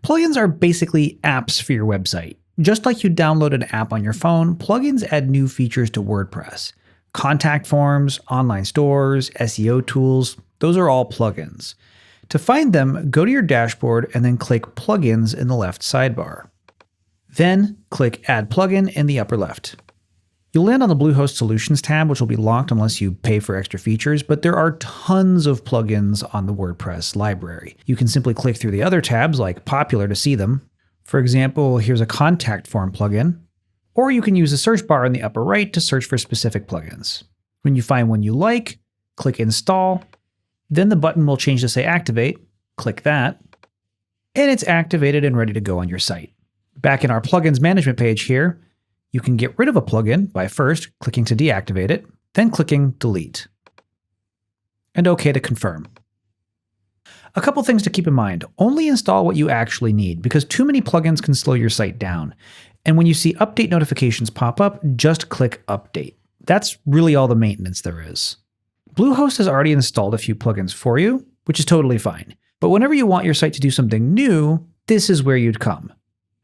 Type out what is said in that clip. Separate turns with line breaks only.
Plugins are basically apps for your website. Just like you download an app on your phone, plugins add new features to WordPress. Contact forms, online stores, SEO tools, those are all plugins. To find them, go to your dashboard and then click Plugins in the left sidebar. Then click Add Plugin in the upper left. You'll land on the Bluehost Solutions tab, which will be locked unless you pay for extra features, but there are tons of plugins on the WordPress library. You can simply click through the other tabs like Popular to see them. For example, here's a contact form plugin. Or you can use the search bar in the upper right to search for specific plugins. When you find one you like, click Install. Then the button will change to say Activate. Click that. And it's activated and ready to go on your site. Back in our plugins management page here, you can get rid of a plugin by first clicking to deactivate it, then clicking Delete. And OK to confirm. A couple things to keep in mind. Only install what you actually need, because too many plugins can slow your site down. And when you see update notifications pop up, just click Update. That's really all the maintenance there is. Bluehost has already installed a few plugins for you, which is totally fine. But whenever you want your site to do something new, this is where you'd come.